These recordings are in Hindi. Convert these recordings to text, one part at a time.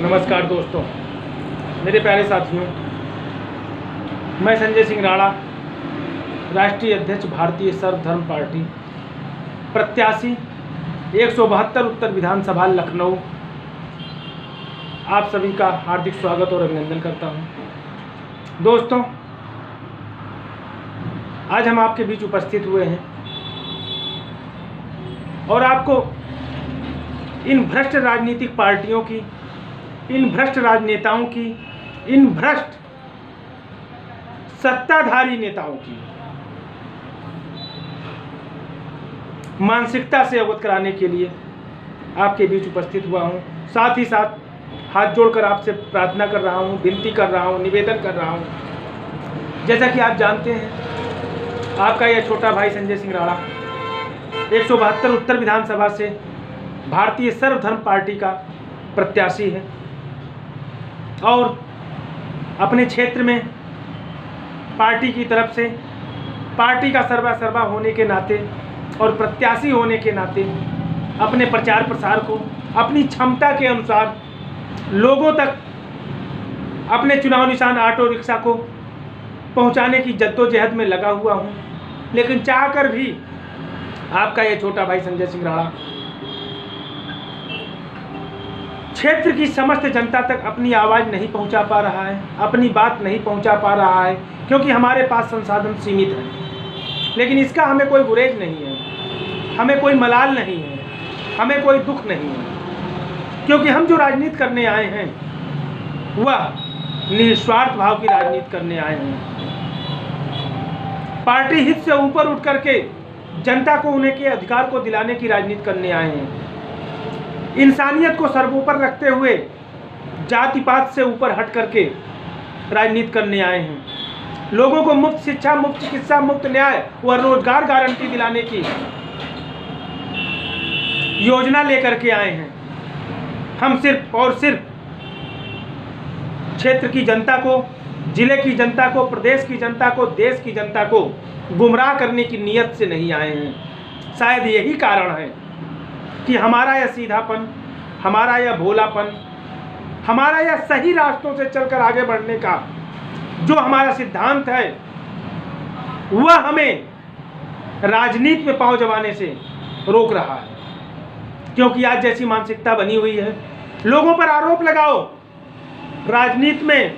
नमस्कार दोस्तों, मेरे प्यारे साथियों, मैं संजय सिंह राणा, राष्ट्रीय अध्यक्ष भारतीय सर्वधर्म पार्टी, प्रत्याशी 172 उत्तर विधानसभा लखनऊ, आप सभी का हार्दिक स्वागत और अभिनंदन करता हूं। दोस्तों, आज हम आपके बीच उपस्थित हुए हैं और आपको इन भ्रष्ट राजनीतिक पार्टियों की, इन भ्रष्ट राजनेताओं की, इन भ्रष्ट सत्ताधारी नेताओं की मानसिकता से अवगत कराने के लिए आपके बीच उपस्थित हुआ हूं। साथ ही साथ हाथ जोड़कर आपसे प्रार्थना कर रहा हूं, विनती कर रहा हूं, निवेदन कर रहा हूं। जैसा कि आप जानते हैं, आपका यह छोटा भाई संजय सिंह राणा 172 उत्तर विधानसभा से भारतीय सर्वधर्म पार्टी का प्रत्याशी है और अपने क्षेत्र में पार्टी की तरफ से, पार्टी का सर्वा होने के नाते और प्रत्याशी होने के नाते अपने प्रचार प्रसार को अपनी क्षमता के अनुसार लोगों तक अपने चुनाव निशान ऑटो रिक्शा को पहुंचाने की जद्दोजहद में लगा हुआ हूं। लेकिन चाहकर भी आपका यह छोटा भाई संजय सिंह राणा क्षेत्र की समस्त जनता तक अपनी आवाज़ नहीं पहुंचा पा रहा है, अपनी बात नहीं पहुंचा पा रहा है, क्योंकि हमारे पास संसाधन सीमित है। लेकिन इसका हमें कोई गुरेज नहीं है, हमें कोई मलाल नहीं है, हमें कोई दुख नहीं है, क्योंकि हम जो राजनीति करने आए हैं वह निस्वार्थ भाव की राजनीति करने आए हैं। पार्टी हित से ऊपर उठ करके जनता को उन्हें के अधिकार को दिलाने की राजनीति करने आए हैं। इंसानियत को सर्वोपर रखते हुए जाति पात से ऊपर हट करके राजनीति करने आए हैं। लोगों को मुफ्त शिक्षा, मुफ्त चिकित्सा, मुफ्त न्याय व रोजगार गारंटी दिलाने की योजना लेकर के आए हैं। हम सिर्फ और सिर्फ क्षेत्र की जनता को, जिले की जनता को, प्रदेश की जनता को, देश की जनता को गुमराह करने की नीयत से नहीं आए हैं। शायद यही कारण है कि हमारा यह सीधापन, हमारा यह भोलापन, हमारा यह सही रास्तों से चलकर आगे बढ़ने का जो हमारा सिद्धांत है वह हमें राजनीति में पांव जमाने से रोक रहा है। क्योंकि आज जैसी मानसिकता बनी हुई है, लोगों पर आरोप लगाओ, राजनीति में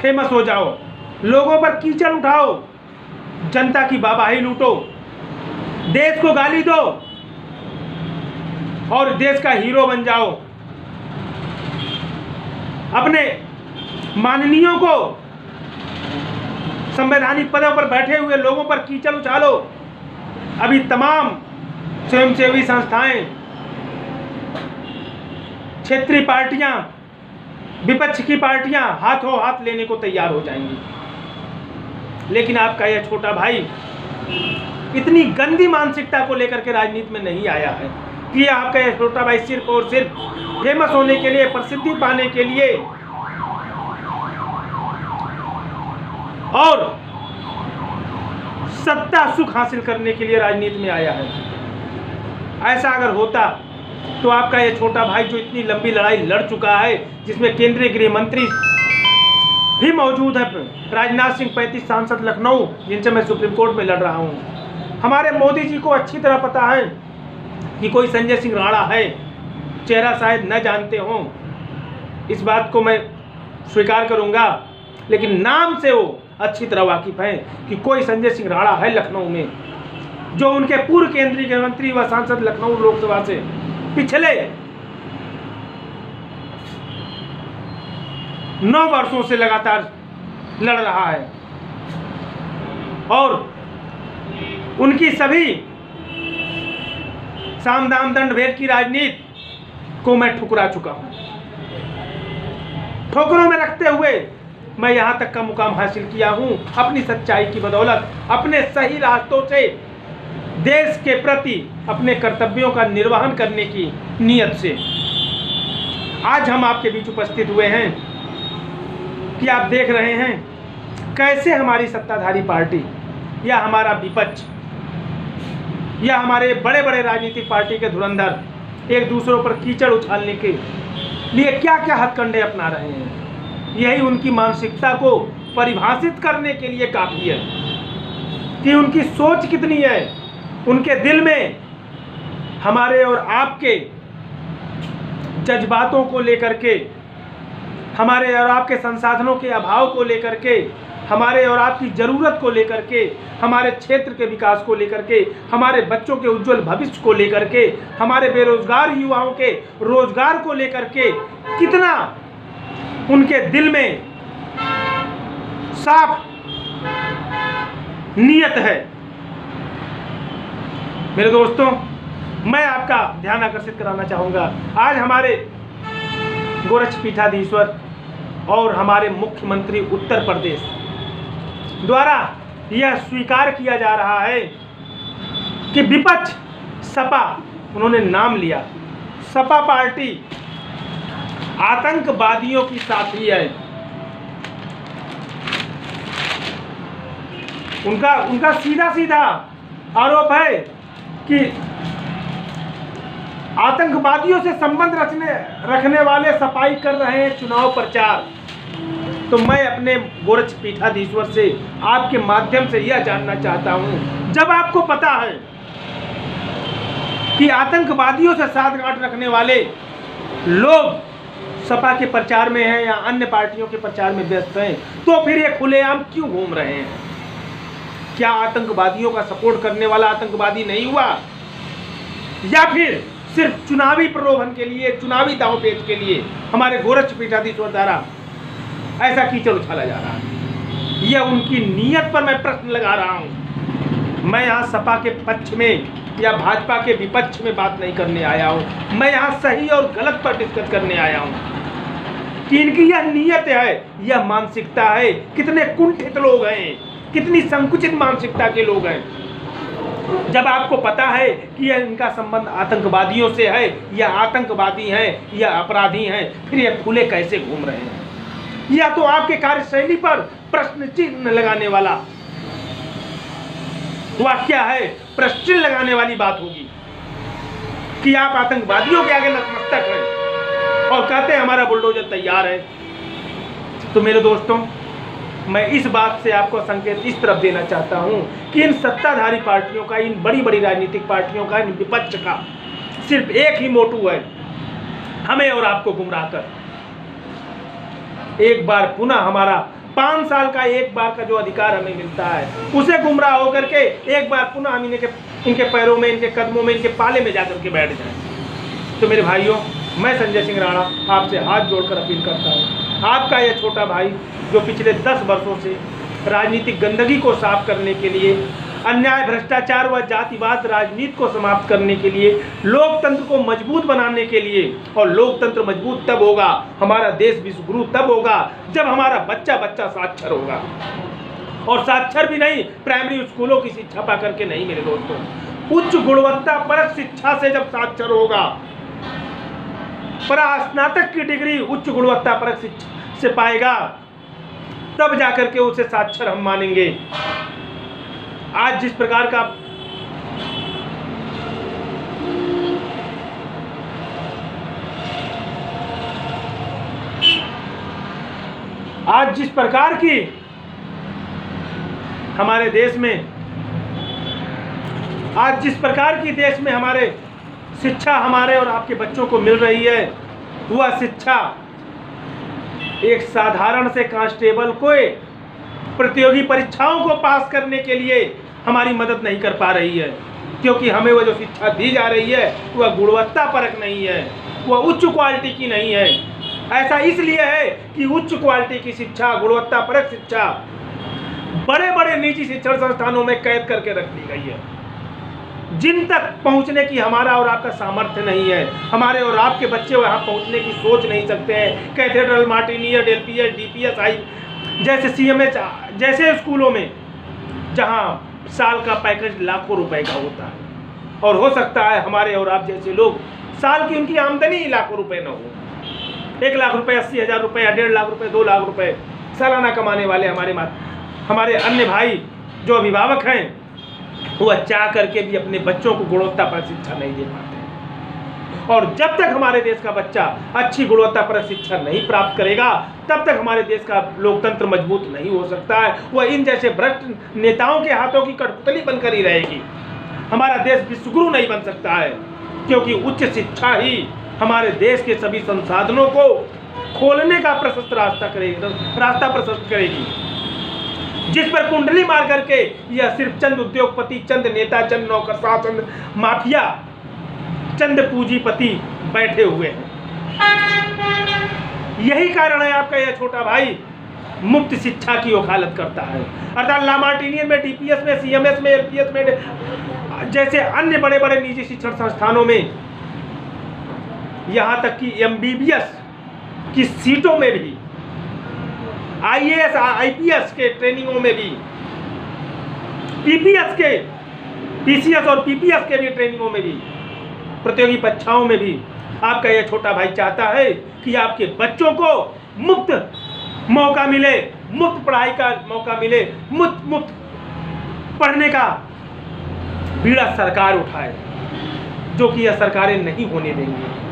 फेमस हो जाओ, लोगों पर कीचड़ उठाओ, जनता की वाहवाही लूटो, देश को गाली दो और देश का हीरो बन जाओ, अपने माननीयों को, संवैधानिक पदों पर बैठे हुए लोगों पर कीचड़ उछालो। अभी तमाम स्वयंसेवी संस्थाएं, क्षेत्रीय पार्टियां, विपक्ष की पार्टियां हाथों हाथ लेने को तैयार हो जाएंगी। लेकिन आपका यह छोटा भाई इतनी गंदी मानसिकता को लेकर के राजनीति में नहीं आया है कि आपका यह छोटा भाई सिर्फ और सिर्फ फेमस होने के लिए, प्रसिद्धि पाने के लिए और सत्ता सुख हासिल करने के लिए राजनीति में आया है। ऐसा अगर होता तो आपका यह छोटा भाई जो इतनी लंबी लड़ाई लड़ चुका है, जिसमें केंद्रीय गृह मंत्री भी मौजूद है, राजनाथ सिंह 35 सांसद लखनऊ, जिनसे मैं सुप्रीम कोर्ट में लड़ रहा हूं, हमारे मोदी जी को अच्छी तरह पता है कि कोई संजय सिंह राणा है। चेहरा शायद न जानते हों, इस बात को मैं स्वीकार करूंगा, लेकिन नाम से वो अच्छी तरह वाकिफ हैं कि कोई संजय सिंह राणा है लखनऊ में, जो उनके पूर्व केंद्रीय गृह मंत्री व सांसद लखनऊ लोकसभा से पिछले 9 वर्षों से लगातार लड़ रहा है और उनकी सभी साम दाम दंड भेद की राजनीति को मैं ठुकरा चुका हूं। ठोकरों में रखते हुए मैं यहां तक का मुकाम हासिल किया हूं, अपनी सच्चाई की बदौलत, अपने सही रास्तों से देश के प्रति अपने कर्तव्यों का निर्वहन करने की नीयत से आज हम आपके बीच उपस्थित हुए हैं कि आप देख रहे हैं कैसे हमारी सत्ताधारी पार्टी या हमारा विपक्ष या हमारे बड़े बड़े राजनीतिक पार्टी के धुरंधर एक दूसरों पर कीचड़ उछालने के लिए क्या क्या हथकंडे अपना रहे हैं। यही उनकी मानसिकता को परिभाषित करने के लिए काफ़ी है कि उनकी सोच कितनी है। उनके दिल में हमारे और आपके जज्बातों को लेकर के, हमारे और आपके संसाधनों के अभाव को लेकर के, हमारे और आपकी ज़रूरत को लेकर के, हमारे क्षेत्र के विकास को लेकर के, हमारे बच्चों के उज्जवल भविष्य को लेकर के, हमारे बेरोजगार युवाओं के रोजगार को लेकर के कितना उनके दिल में साफ नियत है। मेरे दोस्तों, मैं आपका ध्यान आकर्षित कराना चाहूँगा, आज हमारे गोरक्षपीठाधीश्वर और हमारे मुख्यमंत्री उत्तर प्रदेश द्वारा यह स्वीकार किया जा रहा है कि विपक्ष सपा, उन्होंने नाम लिया, सपा पार्टी आतंकवादियों की साथी है। उनका सीधा सीधा आरोप है कि आतंकवादियों से संबंध रखने वाले सफाई कर रहे हैं चुनाव प्रचार। तो मैं अपने गोरक्षपीठाधीश्वर से आपके माध्यम से यह जानना चाहता हूं, जब आपको पता है कि आतंकवादियों से साठगांठ रखने वाले लोग सपा के प्रचार में हैं या अन्य पार्टियों के प्रचार में व्यस्त हैं, तो फिर ये खुलेआम क्यों घूम रहे हैं? क्या आतंकवादियों का सपोर्ट करने वाला आतंकवादी नहीं हुआ, या फिर सिर्फ चुनावी प्रलोभन के लिए, चुनावी दांवपेच के लिए हमारे गोरक्षपीठाधीश्वर द्वारा ऐसा कीचड़ उछाला जा रहा है? यह उनकी नीयत पर मैं प्रश्न लगा रहा हूं। मैं यहाँ सपा के पक्ष में या भाजपा के विपक्ष में बात नहीं करने आया हूं, मैं यहाँ सही और गलत पर डिस्कस करने आया हूं कि इनकी यह नीयत है, यह मानसिकता है। कितने कुंठित लोग हैं, कितनी संकुचित मानसिकता के लोग हैं। जब आपको पता है कि यह इनका संबंध आतंकवादियों से है, यह आतंकवादी हैं, यह अपराधी हैं, फिर यह खुले कैसे घूम रहे हैं? या तो आपके कार्यशैली पर प्रश्न चिन्ह लगाने वाला वाक्य है, प्रश्न चिन्ह लगाने वाली बात होगी कि आप आतंकवादियों के आगे नतमस्तक हैं और कहते हैं हमारा बुलडोजर तैयार है। तो मेरे दोस्तों, मैं इस बात से आपको संकेत इस तरफ देना चाहता हूं कि इन सत्ताधारी पार्टियों का, इन बड़ी बड़ी राजनीतिक पार्टियों का, इन विपक्ष का सिर्फ एक ही मोटू है, हमें और आपको गुमराह कर एक बार पुनः हमारा 5 साल का एक बार का जो अधिकार हमें मिलता है उसे गुमराह होकर के एक बार पुनः हम इनके पैरों में, इनके कदमों में, इनके पाले में जाकर के बैठ जाएं। तो मेरे भाइयों, मैं संजय सिंह राणा आपसे हाथ जोड़कर अपील करता हूँ, आपका यह छोटा भाई जो पिछले 10 वर्षों से राजनीतिक गंदगी को साफ करने के लिए, अन्याय, भ्रष्टाचार व जातिवाद राजनीति को समाप्त करने के लिए, लोकतंत्र को मजबूत बनाने के लिए, और लोकतंत्र मजबूत तब होगा, हमारा देश विश्वगुरु तब होगा जब हमारा बच्चा बच्चा साक्षर होगा। और साक्षर भी नहीं, प्राइमरी स्कूलों की शिक्षा पा करके नहीं मेरे दोस्तों, उच्च गुणवत्ता परक शिक्षा से जब साक्षर होगा, स्नातक की डिग्री उच्च गुणवत्ता परक शिक्षा से पाएगा, तब जाकर के उसे साक्षर हम मानेंगे। आज जिस प्रकार का की हमारे देश में, आज जिस प्रकार की देश में हमारे शिक्षा हमारे और आपके बच्चों को मिल रही है, वह शिक्षा एक साधारण से कांस्टेबल को प्रतियोगी परीक्षाओं को पास करने के लिए हमारी मदद नहीं कर पा रही है, क्योंकि हमें वह जो शिक्षा दी जा रही है वह गुणवत्ता परक नहीं है, वह उच्च क्वालिटी की नहीं है। ऐसा इसलिए है कि उच्च क्वालिटी की शिक्षा, गुणवत्ता परक शिक्षा बड़े बड़े निजी शिक्षण संस्थानों में कैद करके रख दी गई है, जिन तक पहुंचने की हमारा और आपका सामर्थ्य नहीं है। हमारे और आपके बच्चे वहां पहुंचने की सोच नहीं सकते हैं। कैथेड्रल, मार्टिनियर, एलपीएस, डीपीएस, आई जैसे सीएमएच जैसे स्कूलों में जहां साल का पैकेज लाखों रुपए का होता है, और हो सकता है हमारे और आप जैसे लोग साल की उनकी आमदनी लाखों रुपए न हो। 1 लाख रुपए, 80,000 रुपए, 1.5 लाख रुपए, 2 लाख रुपए सालाना कमाने वाले हमारे अन्य भाई जो अभिभावक हैं, वह चाह करके भी अपने बच्चों को गुणवत्ता पर शिक्षा नहीं दे पाते। और जब तक हमारे देश का बच्चा अच्छी गुणवत्तापरक शिक्षा नहीं प्राप्त करेगा, तब तक हमारे देश का लोकतंत्र मजबूत नहीं हो सकता है। वह इन जैसे भ्रष्ट नेताओं के हाथों की कठपुतली बनकर ही रहेगी। हमारा देश विश्वगुरु नहीं बन सकता है, क्योंकि उच्च शिक्षा ही हमारे देश के सभी संसाधनों को खोलने का रास्ता प्रशस्त करेगी। जिस पर कुंडली मार करके यह सिर्फ चंद उद्योगपति, चंद नेता, चंद नौकरशाह, चंद माफिया, चंद पूंजीपति बैठे हुए हैं। यही कारण है आपका यह छोटा भाई मुफ्त शिक्षा की वकालत करता है। अर्थात लामार्टिनियन में, डीपीएस में, सीएमएस में, एलपीएस में जैसे अन्य बड़े बड़े निजी शिक्षण संस्थानों में, यहाँ तक कि एमबीबीएस की सीटों में भी, आईएएस आईपीएस के ट्रेनिंगों में भी, पीसीएस और पीपीएस के भी ट्रेनिंगों में भी, प्रतियोगी परीक्षाओं में भी आपका यह छोटा भाई चाहता है कि आपके बच्चों को मुफ्त मौका मिले, मुफ्त पढ़ाई का मौका मिले, मुफ्त पढ़ने का बीड़ा सरकार उठाए, जो कि यह सरकारें नहीं होने देंगी।